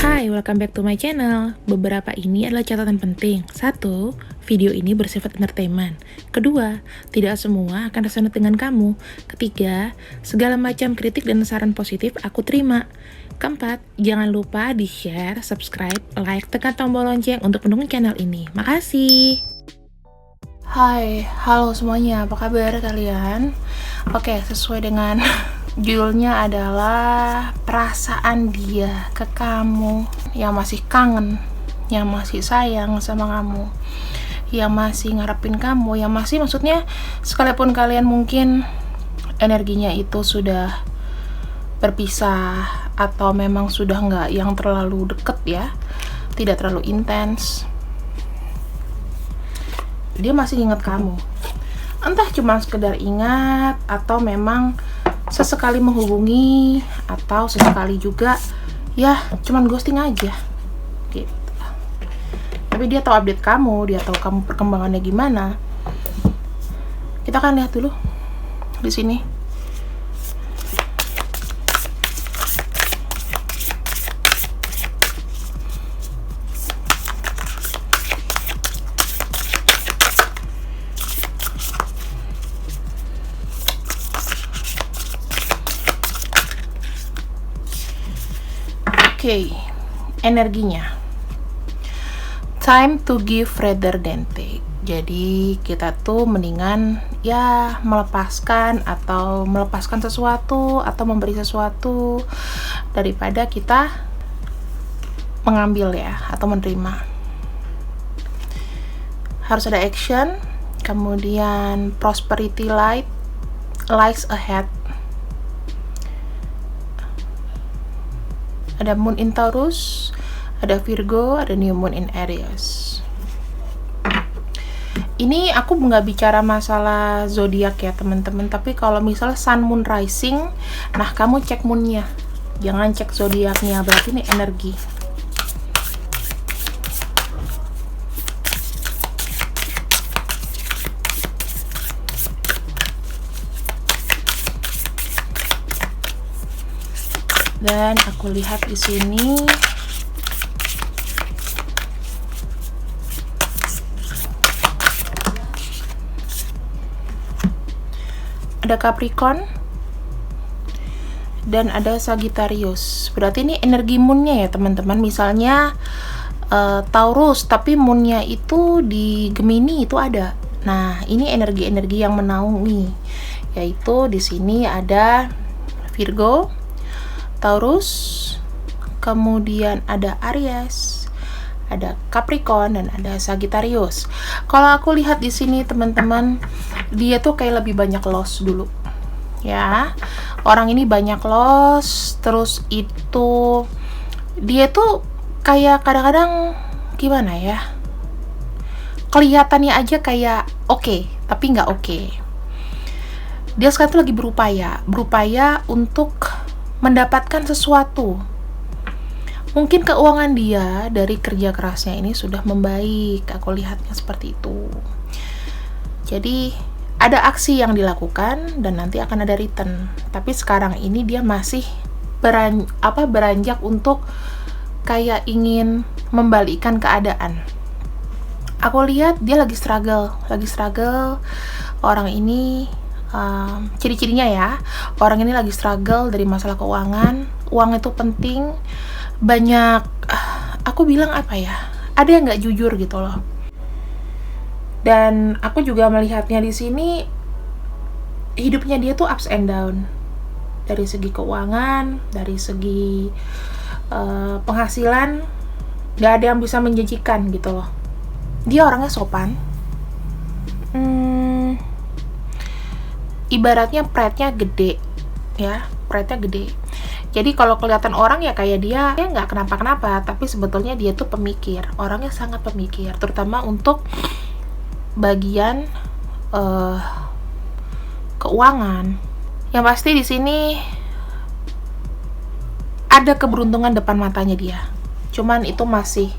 Hai, welcome back to my channel. Beberapa ini adalah catatan penting. 1. Video ini bersifat entertainment. 2. Tidak semua akan resonate dengan kamu. 3. Segala macam kritik dan saran positif aku terima. 4. Jangan lupa di-share, subscribe, like, tekan tombol lonceng untuk mendukung channel ini. Makasih. Hai, halo semuanya, apa kabar kalian? Oke, sesuai dengan judulnya adalah perasaan dia ke kamu yang masih kangen, yang masih sayang sama kamu, yang masih ngarepin kamu, yang masih maksudnya sekalipun kalian mungkin energinya itu sudah berpisah atau memang sudah nggak yang terlalu deket ya, tidak terlalu intens, dia masih ingat kamu. Entah cuma sekedar ingat atau memang sesekali menghubungi atau sesekali juga ya cuman ghosting aja gitu. Tapi dia tahu update kamu, dia tahu kamu perkembangannya gimana. Kita akan lihat dulu di sini. Oke, energinya. Time to give rather than take. Jadi kita tuh mendingan ya melepaskan sesuatu atau memberi sesuatu daripada kita mengambil ya atau menerima. Harus ada action, kemudian prosperity lies ahead. Ada Moon in Taurus, ada Virgo, ada New Moon in Aries. Ini aku nggak bicara masalah zodiak ya teman-teman, tapi kalau misalnya Sun Moon Rising, nah kamu cek moonnya, jangan cek zodiaknya, berarti ini energi. Dan aku lihat di sini ada Capricorn dan ada Sagittarius. Berarti ini energi moonnya ya teman-teman. Misalnya Taurus tapi moonnya itu di Gemini itu ada. Nah ini energi-energi yang menaungi, yaitu di sini ada Virgo, Taurus, kemudian ada Aries, ada Capricorn dan ada Sagittarius. Kalau aku lihat di sini teman-teman, dia tuh kayak lebih banyak loss dulu. Ya. Orang ini banyak loss, terus itu dia tuh kayak kadang-kadang gimana ya? Kelihatannya aja kayak oke, tapi nggak oke. Dia sekarang tuh lagi berupaya untuk mendapatkan sesuatu. Mungkin keuangan dia dari kerja kerasnya ini sudah membaik, aku lihatnya seperti itu. Jadi ada aksi yang dilakukan dan nanti akan ada return. Tapi sekarang ini dia masih beranjak untuk kayak ingin membalikkan keadaan. Aku lihat dia lagi struggle. Orang ini ciri-cirinya ya, orang ini lagi struggle dari masalah keuangan. Uang itu penting, banyak aku bilang apa ya, ada yang nggak jujur gitu loh. Dan aku juga melihatnya di sini hidupnya dia tuh ups and down dari segi keuangan, dari segi penghasilan, nggak ada yang bisa menjanjikan gitu loh. Dia orangnya sopan, ibaratnya pride-nya gede ya, pride-nya gede. Jadi kalau kelihatan orang ya kayak dia nggak kenapa-kenapa, tapi sebetulnya dia tuh pemikir, orangnya sangat pemikir, terutama untuk bagian keuangan. Yang pasti di sini ada keberuntungan depan matanya dia, cuman itu masih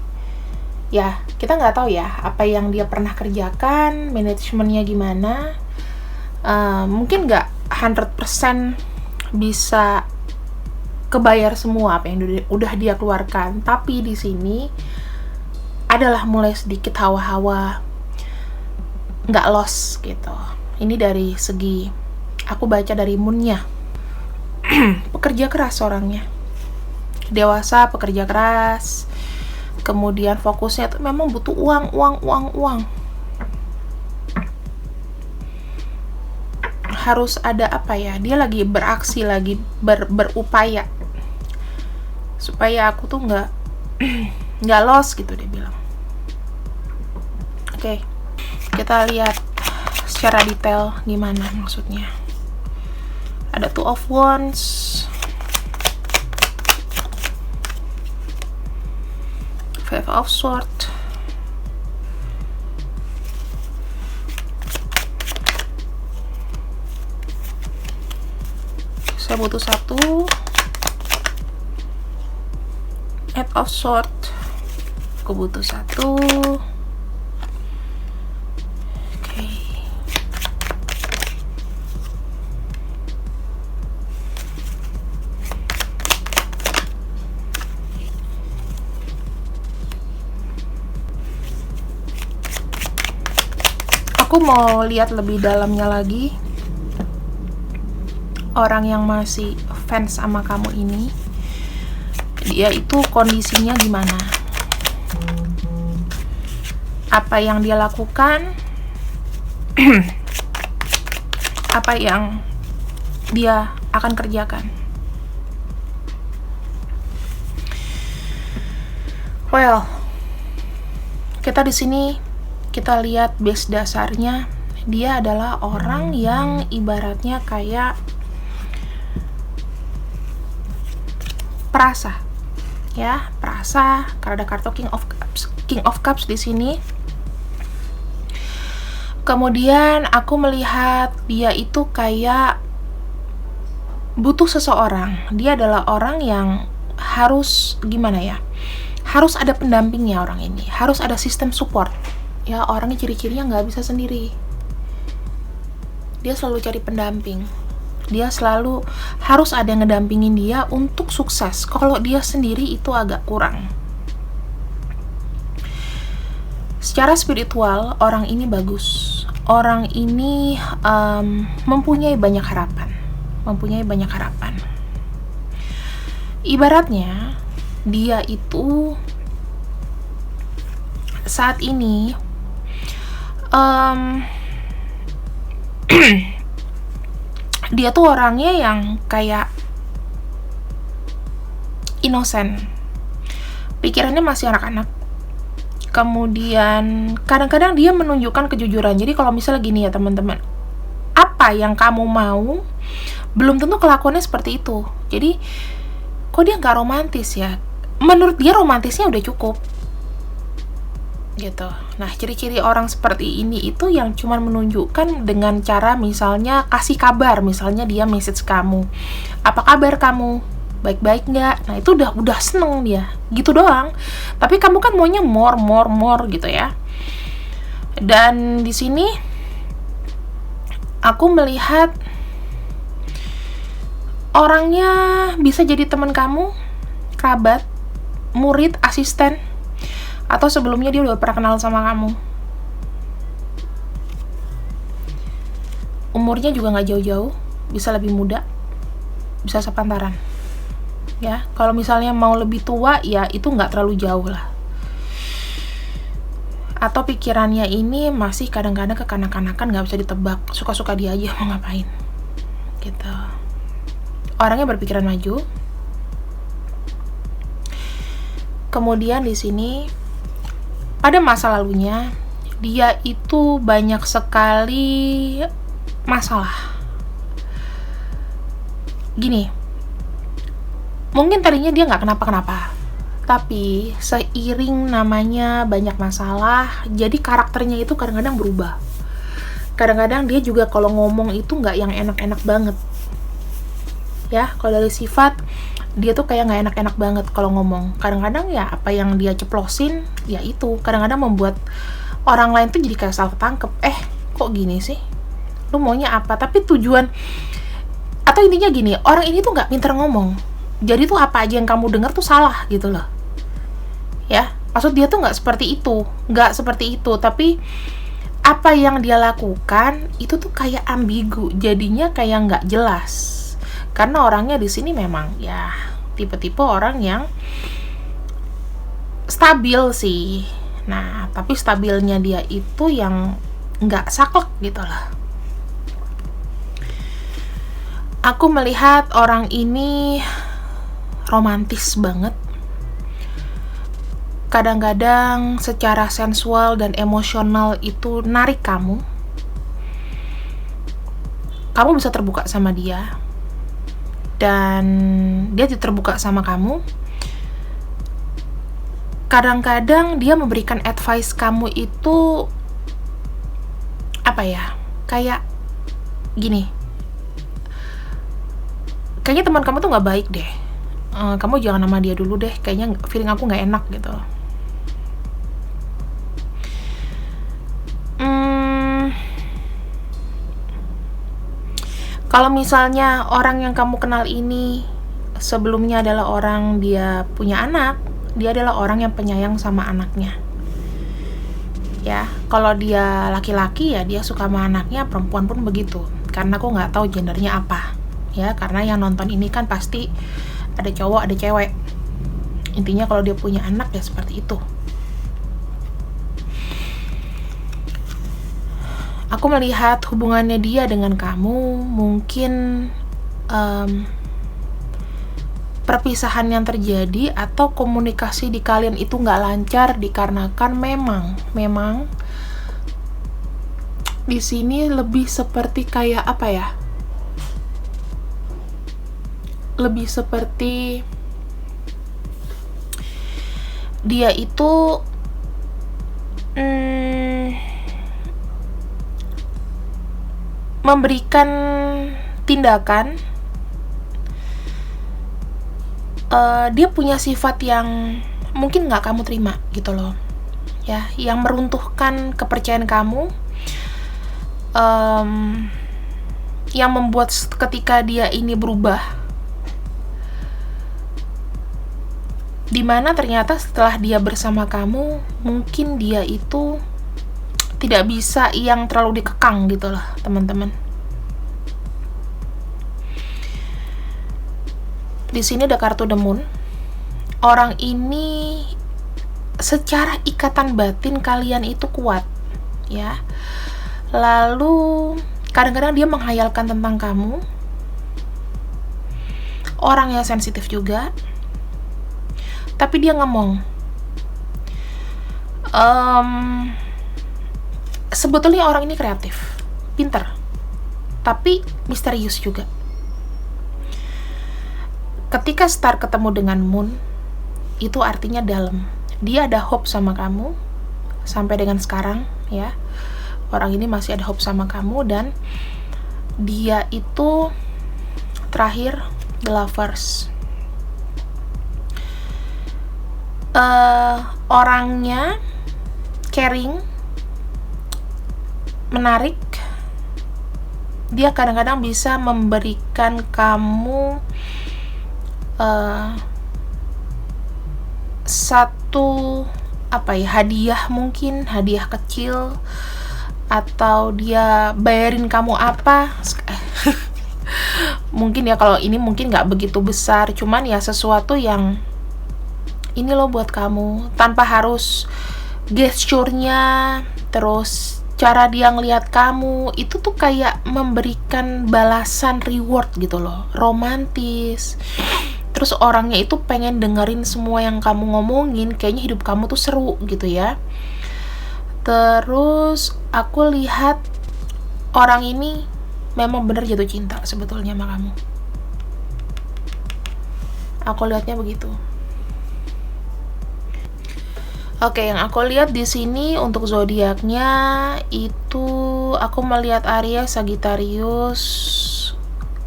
ya kita nggak tahu ya apa yang dia pernah kerjakan, manajemennya gimana. Mungkin nggak 100% bisa kebayar semua apa yang udah dia keluarkan, tapi di sini adalah mulai sedikit hawa-hawa nggak loss gitu. Ini dari segi aku baca dari moonnya. Pekerja keras orangnya, dewasa, pekerja keras, kemudian fokusnya tuh memang butuh uang. Harus ada apa ya, dia lagi beraksi, lagi berupaya supaya aku tuh nggak loss gitu, dia bilang. Oke, kita lihat secara detail gimana maksudnya. Ada Two of Wands, Five of Swords, saya butuh satu, Eight of Swords, aku butuh satu. Aku mau lihat lebih dalamnya lagi, orang yang masih fans sama kamu ini, dia itu kondisinya gimana, apa yang dia lakukan, apa yang dia akan kerjakan. Well, kita di sini kita lihat base dasarnya, dia adalah orang yang ibaratnya kayak perasa, ya, perasa. Karena ada kartu King of Cups di sini. Kemudian aku melihat dia itu kayak butuh seseorang. Dia adalah orang yang harus gimana ya? Harus ada pendampingnya orang ini, harus ada sistem support. Ya, orangnya ciri-cirinya nggak bisa sendiri. Dia selalu cari pendamping. Dia selalu harus ada yang ngedampingin dia untuk sukses. Kalau dia sendiri itu agak kurang. Secara spiritual, orang ini bagus. Orang ini mempunyai banyak harapan. Ibaratnya, dia itu saat ini dia tuh orangnya yang kayak innocent, pikirannya masih anak-anak. Kemudian kadang-kadang dia menunjukkan kejujuran. Jadi kalau misalnya gini ya teman-teman, apa yang kamu mau belum tentu kelakuannya seperti itu. Jadi kok dia nggak romantis ya? Menurut dia romantisnya udah cukup gitu. Nah, ciri-ciri orang seperti ini itu yang cuman menunjukkan dengan cara misalnya kasih kabar, misalnya dia message kamu, apa kabar kamu, baik-baik nggak? Nah, itu udah seneng dia, gitu doang. Tapi kamu kan maunya more gitu ya. Dan di sini aku melihat orangnya bisa jadi teman kamu, kerabat, murid, asisten, atau sebelumnya dia udah pernah kenal sama kamu. Umurnya juga nggak jauh-jauh, bisa lebih muda, bisa sepantaran. Ya, kalau misalnya mau lebih tua, ya itu nggak terlalu jauh lah. Atau pikirannya ini masih kadang-kadang kekanak-kanakan, nggak bisa ditebak, suka-suka dia aja mau ngapain, gitu. Orangnya berpikiran maju. Kemudian di sini pada masa lalunya, dia itu banyak sekali masalah. Gini, mungkin tadinya dia nggak kenapa-kenapa, tapi seiring namanya banyak masalah, jadi karakternya itu kadang-kadang berubah. Kadang-kadang dia juga kalau ngomong itu nggak yang enak-enak banget. Ya, kalau dari sifat, dia tuh kayak nggak enak-enak banget kalau ngomong. Kadang-kadang ya apa yang dia ceplosin, ya itu. Kadang-kadang membuat orang lain tuh jadi kayak salah tangkep. Kok gini sih? Lu maunya apa? Tapi tujuan, atau intinya gini, orang ini tuh nggak pinter ngomong. Jadi tuh apa aja yang kamu dengar tuh salah gitu loh. Ya, maksud dia tuh nggak seperti itu, tapi apa yang dia lakukan itu tuh kayak ambigu, jadinya kayak nggak jelas. Karena orangnya di sini memang ya tipe-tipe orang yang stabil sih. Nah, tapi stabilnya dia itu yang nggak saklek gitu lah. Aku melihat orang ini romantis banget. Kadang-kadang secara sensual dan emosional itu narik kamu. Kamu bisa terbuka sama dia. Dan dia terbuka sama kamu. Kadang-kadang dia memberikan advice kamu itu apa ya? Kayak gini. Kayaknya teman kamu tuh nggak baik deh. Kamu jangan sama dia dulu deh. Kayaknya feeling aku nggak enak gitu. Kalau misalnya orang yang kamu kenal ini sebelumnya adalah orang dia punya anak, dia adalah orang yang penyayang sama anaknya. Ya, kalau dia laki-laki ya dia suka sama anaknya, perempuan pun begitu. Karena aku nggak tahu gendernya apa. Ya, karena yang nonton ini kan pasti ada cowok, ada cewek. Intinya kalau dia punya anak ya seperti itu. Aku melihat hubungannya dia dengan kamu mungkin perpisahan yang terjadi atau komunikasi di kalian itu nggak lancar dikarenakan memang di sini lebih seperti kayak apa ya? Lebih seperti dia itu memberikan tindakan, dia punya sifat yang mungkin nggak kamu terima gitu loh, ya, yang meruntuhkan kepercayaan kamu, yang membuat ketika dia ini berubah, dimana ternyata setelah dia bersama kamu, mungkin dia itu tidak bisa yang terlalu dikekang gitu loh, teman-teman. Di sini ada kartu The Moon. Orang ini secara ikatan batin kalian itu kuat, ya. Lalu kadang-kadang dia menghayalkan tentang kamu. Orangnya sensitif juga. Tapi dia ngomong. Sebetulnya orang ini kreatif, pintar, tapi misterius juga. Ketika start ketemu dengan Moon, itu artinya dalam. Dia ada hope sama kamu, sampai dengan sekarang, ya. Orang ini masih ada hope sama kamu, dan dia itu terakhir, The Lovers. Orangnya caring, menarik. Dia kadang-kadang bisa memberikan kamu satu hadiah, mungkin hadiah kecil, atau dia bayarin kamu apa. Mungkin ya, kalau ini mungkin nggak begitu besar, cuman ya sesuatu yang ini loh buat kamu, tanpa harus gesturnya, terus cara dia ngelihat kamu itu tuh kayak memberikan balasan, reward gitu loh, romantis. Terus orangnya itu pengen dengerin semua yang kamu ngomongin, kayaknya hidup kamu tuh seru gitu ya. Terus aku lihat orang ini memang benar jatuh cinta sebetulnya sama kamu. Aku lihatnya begitu. Oke, yang aku lihat di sini untuk zodiaknya itu aku melihat Aries, Sagittarius,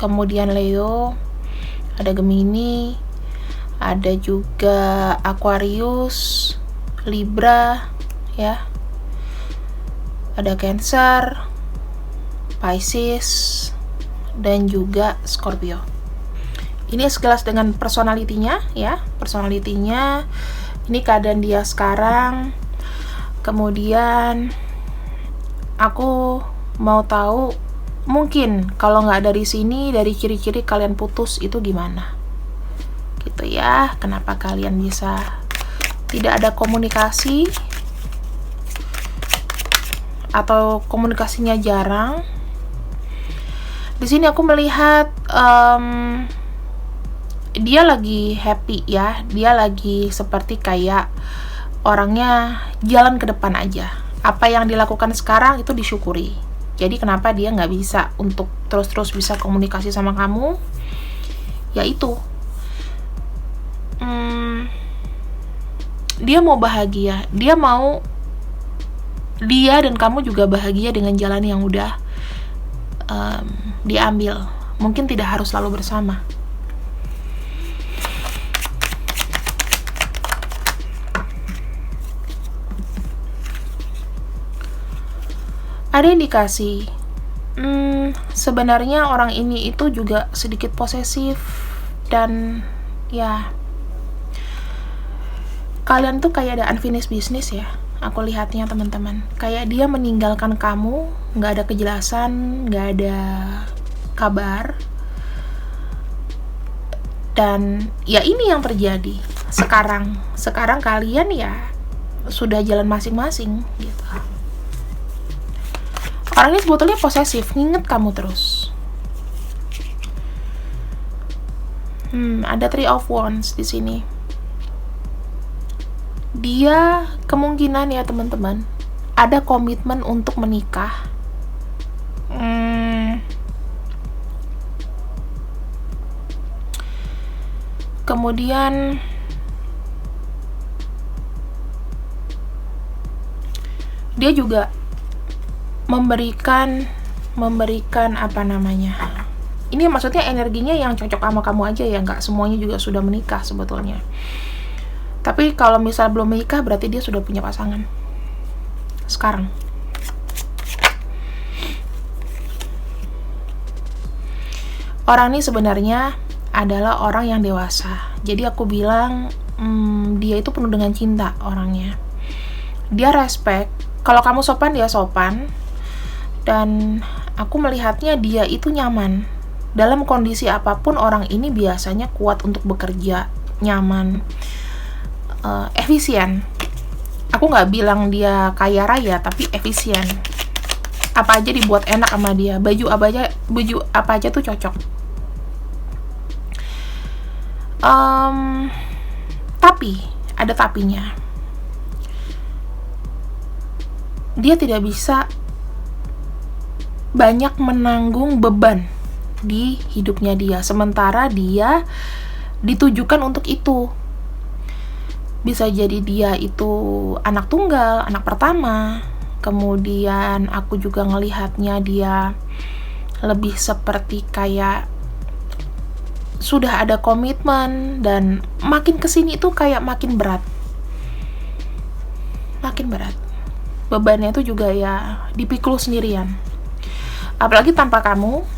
kemudian Leo, ada Gemini, ada juga Aquarius, Libra, ya. Ada Cancer, Pisces, dan juga Scorpio. Ini sekilas dengan personalitinya ya, personalitinya. Ini keadaan dia sekarang. Kemudian aku mau tahu, mungkin kalau nggak dari sini, dari ciri-ciri kalian putus itu gimana gitu ya. Kenapa kalian bisa tidak ada komunikasi atau komunikasinya jarang. Di sini aku melihat dia lagi happy ya, dia lagi seperti kayak orangnya jalan ke depan aja. Apa yang dilakukan sekarang itu disyukuri. Jadi kenapa dia nggak bisa untuk terus-terus bisa komunikasi sama kamu? Ya itu, dia mau bahagia, dia mau dia dan kamu juga bahagia dengan jalan yang udah diambil. Mungkin tidak harus selalu bersama. Ada indikasi sebenarnya orang ini itu juga sedikit posesif, dan ya kalian tuh kayak ada unfinished business ya, aku lihatnya teman-teman. Kayak dia meninggalkan kamu, nggak ada kejelasan, nggak ada kabar, dan ya ini yang terjadi sekarang kalian ya sudah jalan masing-masing gitu. Orang ini sebetulnya posesif, nginget kamu terus. Ada Three of Wands di sini. Dia kemungkinan ya teman-teman, ada komitmen untuk menikah. Kemudian dia juga memberikan apa namanya, ini maksudnya energinya yang cocok sama kamu aja ya, nggak semuanya juga sudah menikah sebetulnya. Tapi kalau misal belum menikah berarti dia sudah punya pasangan sekarang. Orang ini sebenarnya adalah orang yang dewasa. Jadi aku bilang dia itu penuh dengan cinta orangnya. Dia respect. Kalau kamu sopan, dia sopan. Dan aku melihatnya dia itu nyaman. Dalam kondisi apapun orang ini biasanya kuat untuk bekerja, nyaman, efisien. Aku nggak bilang dia kaya raya, tapi efisien. Apa aja dibuat enak sama dia. Baju apa aja tuh cocok. Tapi ada tapinya. Dia tidak bisa banyak menanggung beban di hidupnya dia, sementara dia ditujukan untuk itu. Bisa jadi dia itu anak tunggal, anak pertama. Kemudian aku juga ngelihatnya dia lebih seperti kayak sudah ada komitmen, dan makin kesini tuh kayak makin berat. Bebannya itu juga ya dipikul sendirian. Apalagi tanpa kamu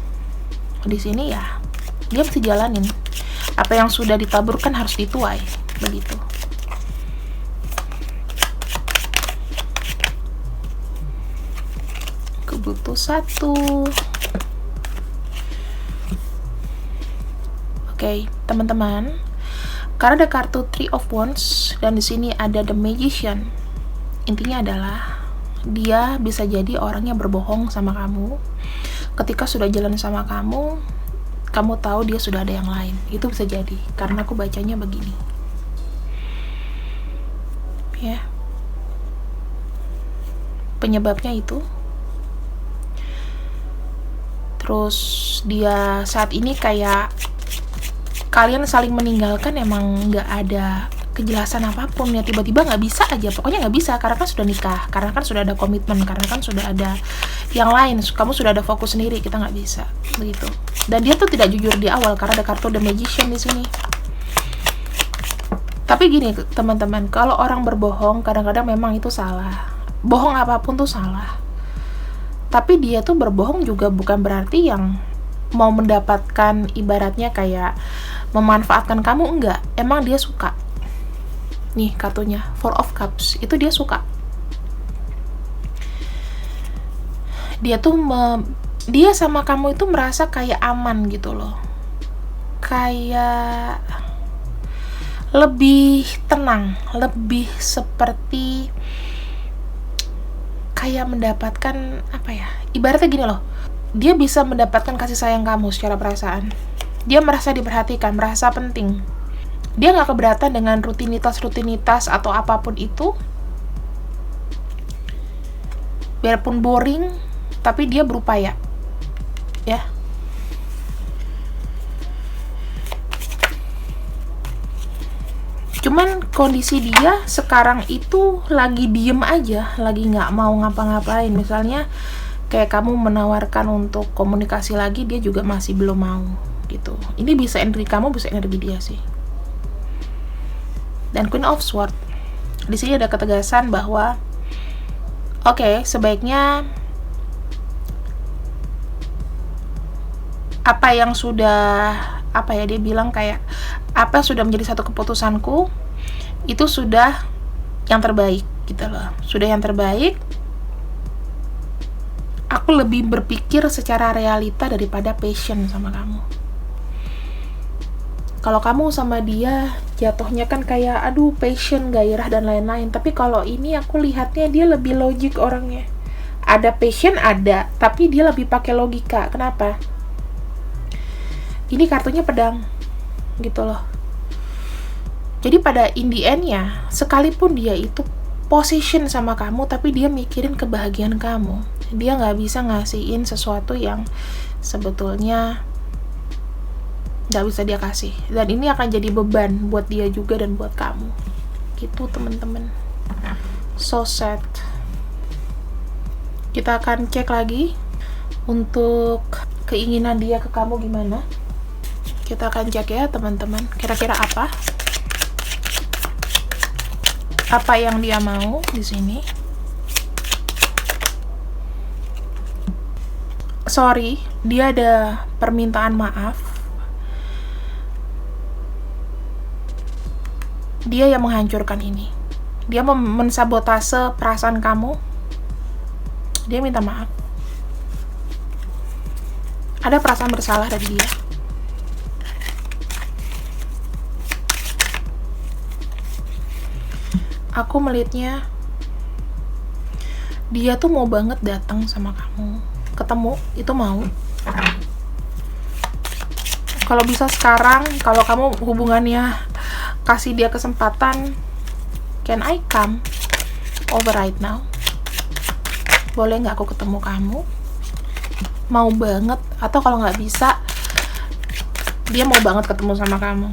di sini ya, dia mesti jalanin apa yang sudah ditaburkan, harus dituai begitu. Kebutuh satu. Oke, teman-teman. Karena ada kartu Three of Wands dan di sini ada The Magician. Intinya adalah dia bisa jadi orang yang berbohong sama kamu. Ketika sudah jalan sama kamu, kamu tahu dia sudah ada yang lain. Itu bisa jadi, karena aku bacanya begini. Ya. Penyebabnya itu. Terus dia saat ini kayak kalian saling meninggalkan, emang nggak ada kejelasan apapun ya, tiba-tiba nggak bisa aja, pokoknya nggak bisa, karena kan sudah nikah, karena kan sudah ada komitmen, karena kan sudah ada yang lain, kamu sudah ada fokus sendiri, kita nggak bisa begitu. Dan dia tuh tidak jujur di awal karena ada kartu The Magician di sini. Tapi gini teman-teman, kalau orang berbohong kadang-kadang memang itu salah, bohong apapun tuh salah. Tapi dia tuh berbohong juga bukan berarti yang mau mendapatkan ibaratnya kayak memanfaatkan kamu, enggak. Emang dia suka. Nih kartunya, Four of Cups, itu dia suka. Dia sama kamu itu merasa kayak aman gitu loh, kayak lebih tenang, lebih seperti kayak mendapatkan apa ya, ibaratnya gini loh, dia bisa mendapatkan kasih sayang kamu secara perasaan. Dia merasa diperhatikan, merasa penting. Dia gak keberatan dengan rutinitas atau apapun itu, biarpun boring, tapi dia berupaya ya. Cuman kondisi dia sekarang itu lagi diem aja, lagi nggak mau ngapa-ngapain. Misalnya kayak kamu menawarkan untuk komunikasi lagi, dia juga masih belum mau gitu. Ini bisa energi kamu, bisa energi dia sih. Dan Queen of Swords, di sini ada ketegasan bahwa oke, sebaiknya apa yang sudah, apa ya, dia bilang kayak apa sudah menjadi satu keputusanku itu sudah yang terbaik gitu loh, sudah yang terbaik. Aku lebih berpikir secara realita daripada passion sama kamu. Kalau kamu sama dia jatuhnya kan kayak aduh passion, gairah dan lain-lain, tapi kalau ini aku lihatnya dia lebih logik orangnya. Ada passion ada, tapi dia lebih pakai logika. Kenapa? Ini kartunya pedang gitu loh. Jadi pada in the end-nya, sekalipun dia itu position sama kamu, tapi dia mikirin kebahagiaan kamu. Dia gak bisa ngasihin sesuatu yang sebetulnya gak bisa dia kasih. Dan ini akan jadi beban buat dia juga dan buat kamu gitu teman-teman. So sad. Kita akan cek lagi untuk keinginan dia ke kamu gimana. Kita akan cek ya teman-teman, kira-kira apa yang dia mau di sini. Sorry, dia ada permintaan maaf. Dia yang menghancurkan ini. Dia mensabotase perasaan kamu. Dia minta maaf. Ada perasaan bersalah dari dia. Aku melihatnya dia tuh mau banget datang sama kamu, ketemu, itu mau. Kalau bisa sekarang, kalau kamu hubungannya kasih dia kesempatan, can I come over right now? Boleh nggak aku ketemu kamu? Mau banget. Atau kalau nggak bisa, dia mau banget ketemu sama kamu.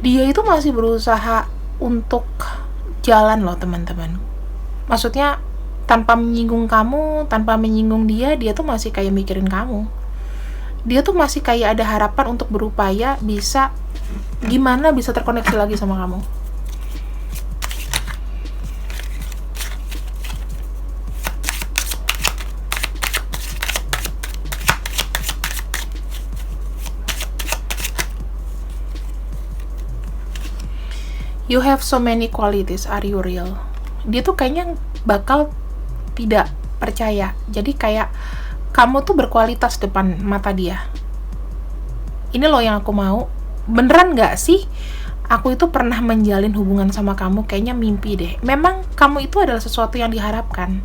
Dia itu masih berusaha untuk jalan loh teman-teman. Maksudnya tanpa menyinggung kamu, tanpa menyinggung dia tuh masih kayak mikirin kamu. Dia tuh masih kayak ada harapan untuk berupaya bisa gimana bisa terkoneksi lagi sama kamu. You have so many qualities, are you real? Dia tuh kayaknya bakal tidak percaya. Jadi kayak kamu tuh berkualitas depan mata dia. Ini loh yang aku mau. Beneran gak sih? Aku itu pernah menjalin hubungan sama kamu, kayaknya mimpi deh. Memang kamu itu adalah sesuatu yang diharapkan.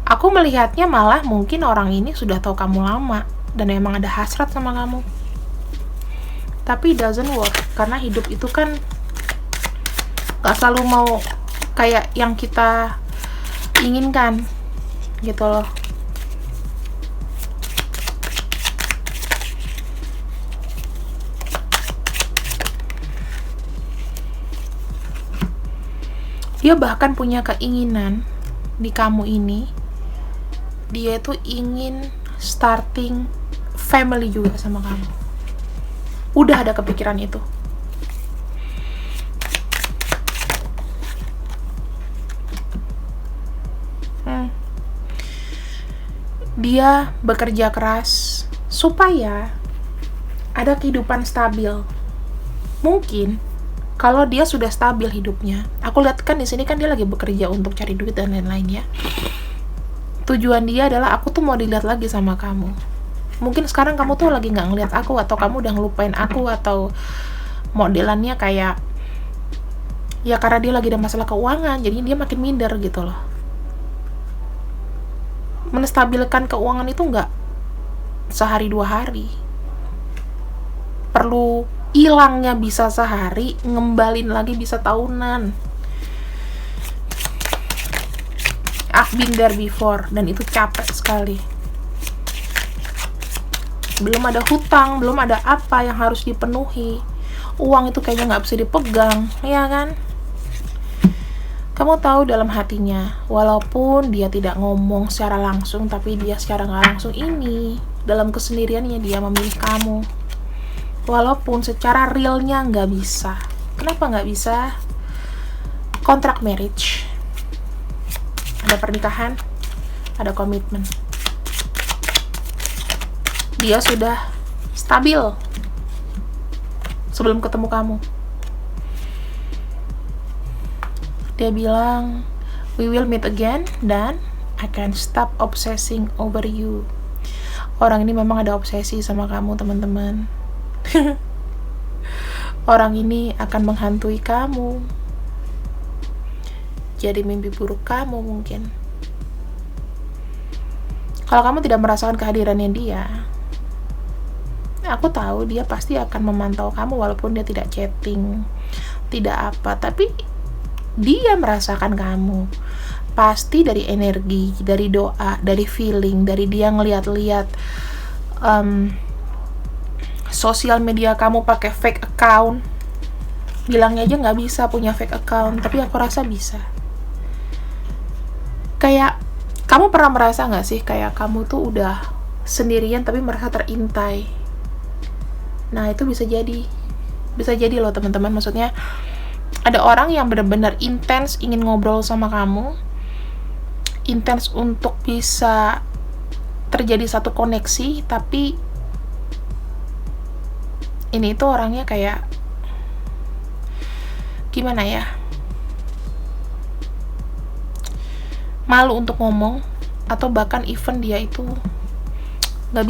Aku melihatnya malah mungkin orang ini sudah tahu kamu lama dan emang ada hasrat sama kamu. Tapi it doesn't work, karena hidup itu kan gak selalu mau kayak yang kita inginkan gitu loh. Dia bahkan punya keinginan di kamu ini, dia tuh ingin starting family juga sama kamu. Udah ada kepikiran itu. Dia bekerja keras supaya ada kehidupan stabil. Mungkin kalau dia sudah stabil hidupnya, aku lihat kan di sini kan dia lagi bekerja untuk cari duit dan lain-lain ya. Tujuan dia adalah aku tuh mau dilihat lagi sama kamu. Mungkin sekarang kamu tuh lagi nggak ngeliat aku, atau kamu udah ngelupain aku, atau modelannya kayak ya karena dia lagi ada masalah keuangan, jadi dia makin minder gitu loh. Menstabilkan keuangan itu nggak sehari 2 hari. Perlu hilangnya bisa sehari, ngembalin lagi bisa tahunan. I've been there before, dan itu capek sekali. Belum ada hutang, belum ada apa yang harus dipenuhi. Uang itu kayaknya nggak bisa dipegang, ya kan? Kamu tahu dalam hatinya, walaupun dia tidak ngomong secara langsung, tapi dia secara nggak langsung ini, dalam kesendiriannya dia memilih kamu. Walaupun secara realnya nggak bisa. Kenapa nggak bisa? Kontrak marriage. Ada pernikahan, ada komitmen. Dia sudah stabil sebelum ketemu kamu. Dia bilang, we will meet again, dan I can stop obsessing over you. Orang ini memang ada obsesi sama kamu, teman-teman. Orang ini akan menghantui kamu. Jadi mimpi buruk kamu mungkin. Kalau kamu tidak merasakan kehadirannya dia, aku tahu dia pasti akan memantau kamu walaupun dia tidak chatting, tidak apa, tapi dia merasakan kamu. Pasti dari energi, dari doa, dari feeling, dari dia ngeliat-liat sosial media kamu pakai fake account. Bilangnya aja nggak bisa punya fake account, tapi aku rasa bisa. Kayak kamu pernah merasa nggak sih kayak kamu tuh udah sendirian tapi merasa terintai? Nah itu bisa jadi loh teman-teman. Maksudnya ada orang yang benar-benar intens ingin ngobrol sama kamu, intens untuk bisa terjadi satu koneksi, tapi ini tuh orangnya kayak gimana ya, malu untuk ngomong, atau bahkan even dia itu nggak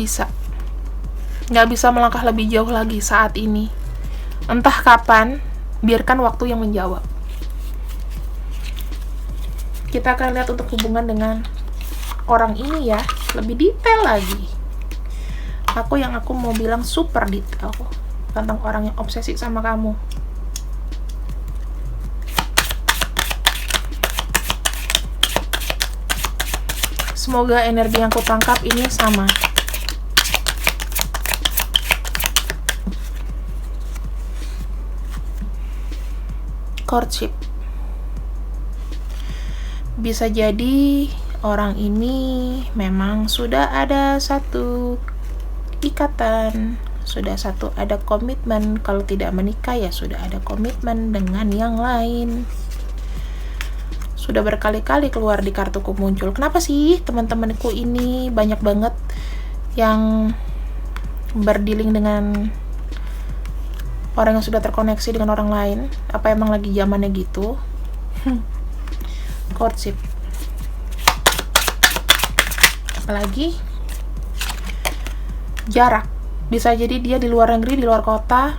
bisa melangkah lebih jauh lagi saat ini. Entah kapan, biarkan waktu yang menjawab. Kita akan lihat untuk hubungan dengan orang ini ya, lebih detail lagi. Aku mau bilang super detail tentang orang yang obsesi sama kamu. Semoga energi yang aku tangkap ini sama. Courtship. Bisa jadi orang ini memang sudah ada satu ikatan, sudah ada komitmen. Kalau tidak menikah ya sudah ada komitmen dengan yang lain. Sudah berkali-kali keluar di kartuku muncul. Kenapa sih teman-temanku ini banyak banget yang berdealing dengan orang yang sudah terkoneksi dengan orang lain? Apa emang lagi zamannya gitu? Courtship. Apalagi jarak. Bisa jadi dia di luar negeri, di luar kota,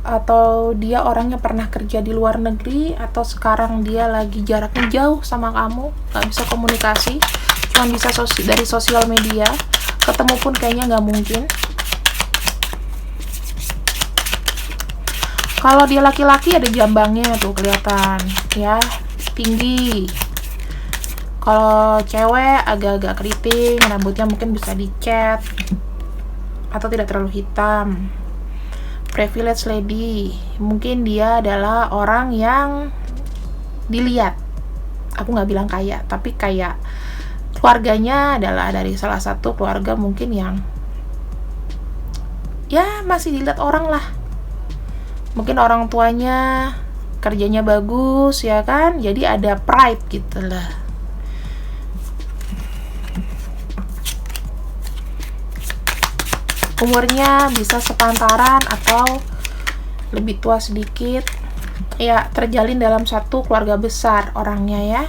atau dia orangnya pernah kerja di luar negeri, atau sekarang dia lagi jaraknya jauh sama kamu, gak bisa komunikasi, cuma bisa dari sosial media. Ketemu pun kayaknya gak mungkin. Kalau dia laki-laki ada jambangnya tuh kelihatan ya, tinggi. Kalau cewek agak-agak keriting, rambutnya mungkin bisa dicat atau tidak terlalu hitam. Privilege lady, mungkin dia adalah orang yang dilihat. Aku nggak bilang kaya, tapi kayak keluarganya adalah dari salah satu keluarga mungkin yang ya masih dilihat orang lah. Mungkin orang tuanya kerjanya bagus ya kan, jadi ada pride gitu lah. umurnya bisa sepantaran atau lebih tua sedikit. Ya, terjalin dalam satu keluarga besar orangnya ya.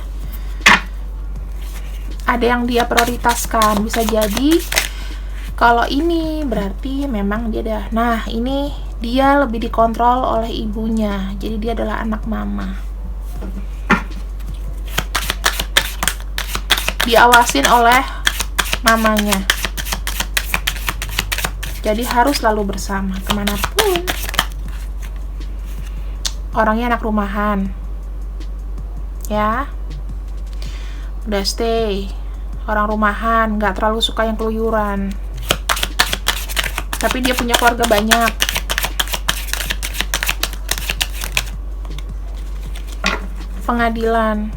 Ada yang dia prioritaskan. Bisa jadi kalau ini berarti memang dia dah. Nah, ini dia lebih dikontrol oleh ibunya. Jadi dia adalah anak mama. Diawasin oleh mamanya. Jadi harus selalu bersama kemanapun. Orangnya anak rumahan. Ya. Udah stay. Orang rumahan, gak terlalu suka yang keluyuran. Tapi dia punya keluarga banyak. Pengadilan.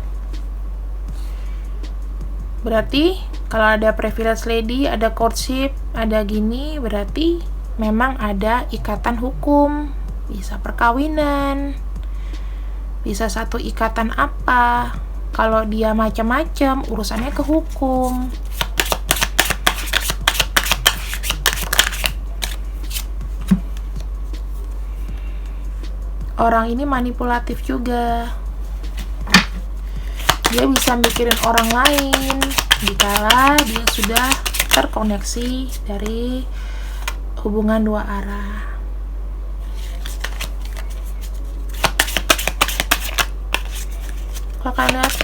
Berarti kalau ada privilege lady, ada courtship, ada gini, berarti memang ada ikatan hukum. Bisa perkawinan, bisa satu ikatan apa. Kalau dia macam-macam, urusannya ke hukum. Orang ini manipulatif juga. Dia bisa mikirin orang lain dikala dia sudah terkoneksi dari hubungan dua arah. Kalau kalian lihat,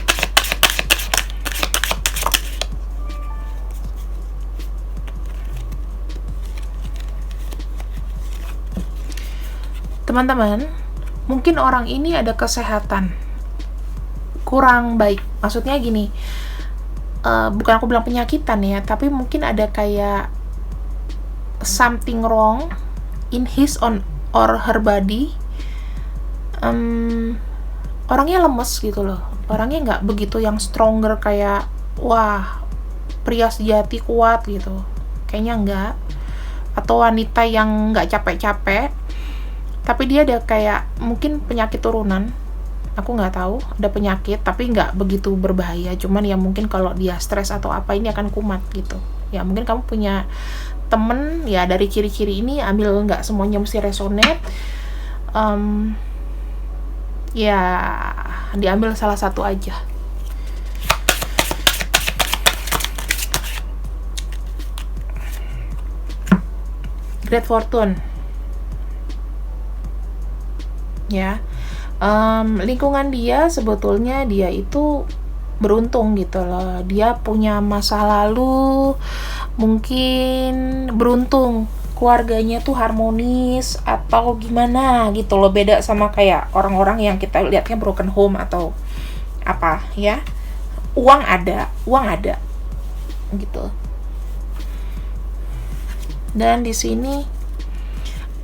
teman-teman, mungkin orang ini ada kesehatan kurang baik. Maksudnya gini, bukan aku bilang penyakitan ya, tapi mungkin ada kayak something wrong in his own or her body. Orangnya lemes gitu loh. Orangnya nggak begitu yang stronger kayak wah pria sejati kuat gitu. Kayaknya enggak. Atau wanita yang nggak capek-capek. Tapi dia ada kayak mungkin penyakit turunan. Aku nggak tahu ada penyakit, tapi nggak begitu berbahaya. Cuman ya mungkin kalau dia stres atau apa ini akan kumat gitu. Ya mungkin kamu punya temen ya dari ciri-ciri ini, ambil nggak semuanya mesti resonate. Ya diambil salah satu aja. Great fortune. Ya. Lingkungan dia sebetulnya dia itu beruntung gitu loh. Dia punya masa lalu mungkin beruntung, keluarganya tuh harmonis atau gimana gitu loh. Beda sama kayak orang-orang yang kita lihatnya broken home atau apa ya. Uang ada gitu. Dan di sini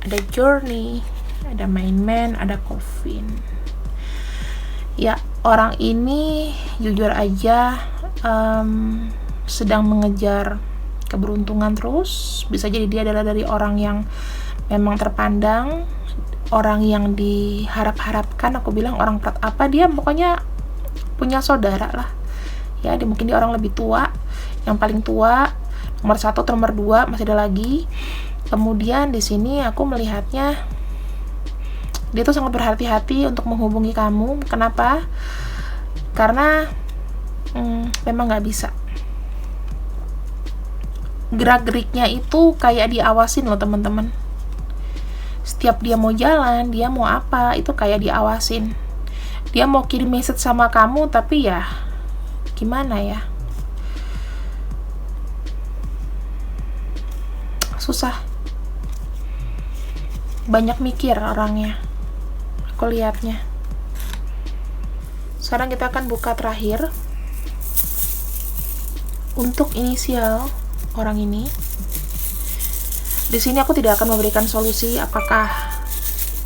ada journey, ada main man, ada coffin. Ya, orang ini jujur aja sedang mengejar keberuntungan terus. Bisa jadi dia adalah dari orang yang memang terpandang, orang yang diharap-harapkan. Aku bilang orang apa, dia pokoknya punya saudara lah ya. Mungkin dia orang lebih tua, yang paling tua, nomor 1 atau nomor 2, masih ada lagi. Kemudian di sini aku melihatnya dia tuh sangat berhati-hati untuk menghubungi kamu. Kenapa? Karena memang nggak bisa. Gerak-geriknya itu kayak diawasin loh teman-teman. Setiap dia mau jalan, dia mau apa, itu kayak diawasin. Dia mau kirim message sama kamu, tapi ya gimana ya? Susah. Banyak mikir orangnya. Aku lihatnya. Sekarang kita akan buka terakhir untuk inisial orang ini. Di sini aku tidak akan memberikan solusi apakah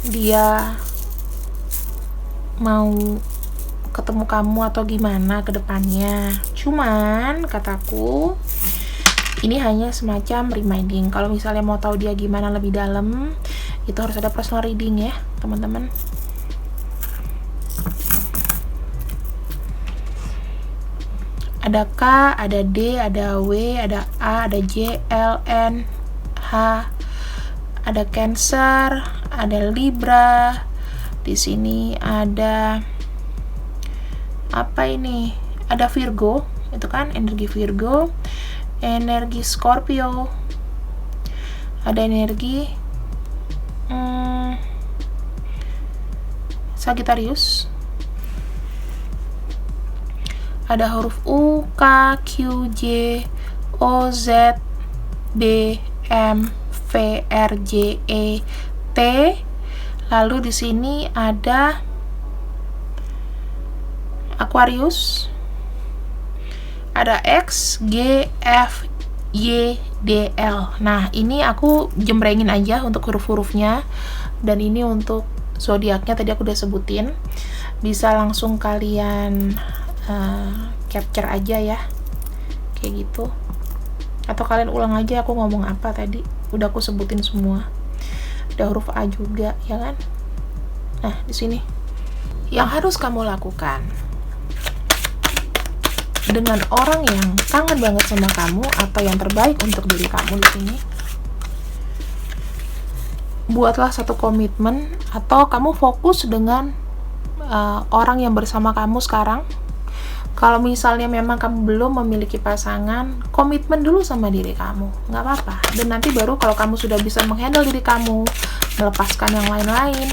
dia mau ketemu kamu atau gimana ke depannya. Cuman kataku ini hanya semacam reminding. Kalau misalnya mau tahu dia gimana lebih dalam, itu harus ada personal reading ya, teman-teman. Ada K, ada D, ada W, ada A, ada J, L, N, H, H, ada Cancer, ada Libra. Di sini ada apa ini? Ada Virgo, itu kan energi Virgo, energi Scorpio, ada energi Sagittarius, ada huruf U, K, Q, J, O, Z, B, M, V, R, J, E, T. Lalu di sini ada Aquarius, ada X, G, F, Y, D, L. Nah, ini aku jembrengin aja untuk huruf-hurufnya, dan ini untuk zodiaknya tadi aku udah sebutin. Bisa langsung kalian capture aja ya, kayak gitu. Atau kalian ulang aja aku ngomong apa tadi, udah aku sebutin semua. Ada huruf A juga, ya kan? Nah, di sini yang harus kamu lakukan dengan orang yang kangen banget sama kamu atau yang terbaik untuk diri kamu di sini, buatlah satu komitmen atau kamu fokus dengan orang yang bersama kamu sekarang. Kalau misalnya memang kamu belum memiliki pasangan, komitmen dulu sama diri kamu, nggak apa-apa. Dan nanti baru kalau kamu sudah bisa menghandle diri kamu, melepaskan yang lain-lain,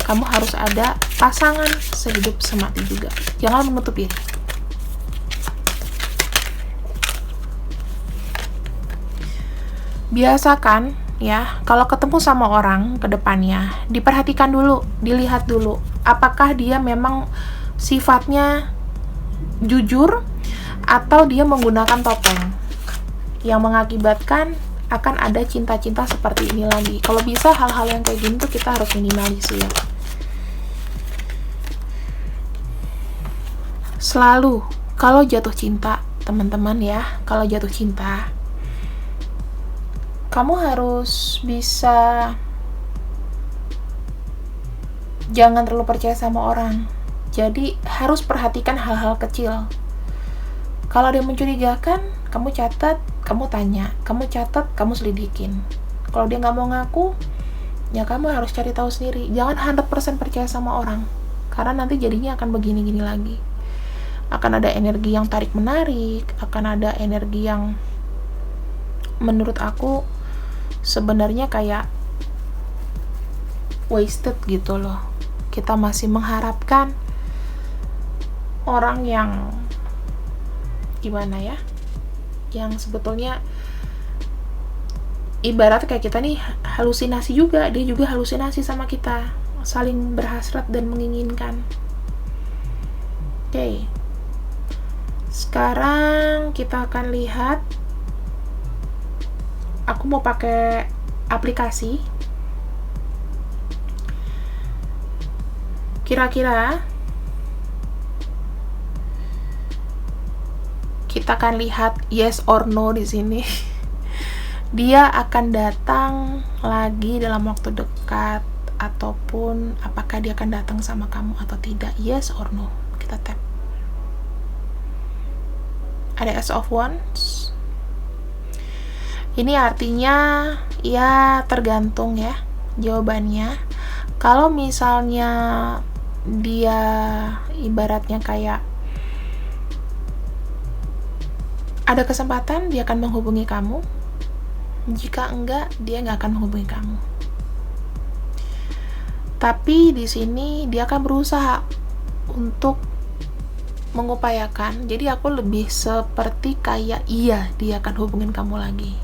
kamu harus ada pasangan sehidup semati juga. Jangan menutup diri. Biasakan ya, kalau ketemu sama orang ke depannya, diperhatikan dulu, dilihat dulu, apakah dia memang sifatnya jujur atau dia menggunakan topeng yang mengakibatkan akan ada cinta-cinta seperti ini lagi. Kalau bisa hal-hal yang kayak gini tuh kita harus minimalisir. Selalu kalau jatuh cinta, teman-teman ya, kalau jatuh cinta, kamu harus bisa jangan terlalu percaya sama orang. Jadi harus perhatikan hal-hal kecil. Kalau dia mencurigakan, kamu catat, kamu tanya, kamu catat, kamu selidikin. Kalau dia nggak mau ngaku, ya kamu harus cari tahu sendiri. Jangan 100% percaya sama orang, karena nanti jadinya akan begini-gini lagi. Akan ada energi yang tarik-menarik, akan ada energi yang menurut aku sebenarnya kayak wasted gitu loh. Kita masih mengharapkan orang yang gimana ya, yang sebetulnya ibarat kayak kita nih halusinasi juga, dia juga halusinasi sama kita, saling berhasrat dan menginginkan. Oke. Sekarang kita akan lihat, aku mau pakai aplikasi. Kira-kira kita akan lihat yes or no di sini. Dia akan datang lagi dalam waktu dekat, ataupun apakah dia akan datang sama kamu atau tidak. Yes or no. Kita tap. Ada Ace of Wands. Ini artinya ya tergantung ya jawabannya. Kalau misalnya dia ibaratnya kayak ada kesempatan, dia akan menghubungi kamu. Jika enggak, dia nggak akan menghubungi kamu. Tapi di sini dia akan berusaha untuk mengupayakan. Jadi aku lebih seperti kayak iya, dia akan hubungin kamu lagi.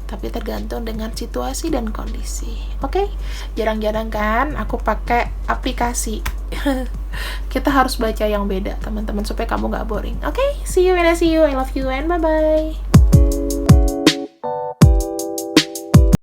Tapi tergantung dengan situasi dan kondisi. Oke? Jarang-jarang kan aku pakai aplikasi. Kita harus baca yang beda, teman-teman, supaya kamu gak boring. Oke? See you when I see you. I love you and bye-bye.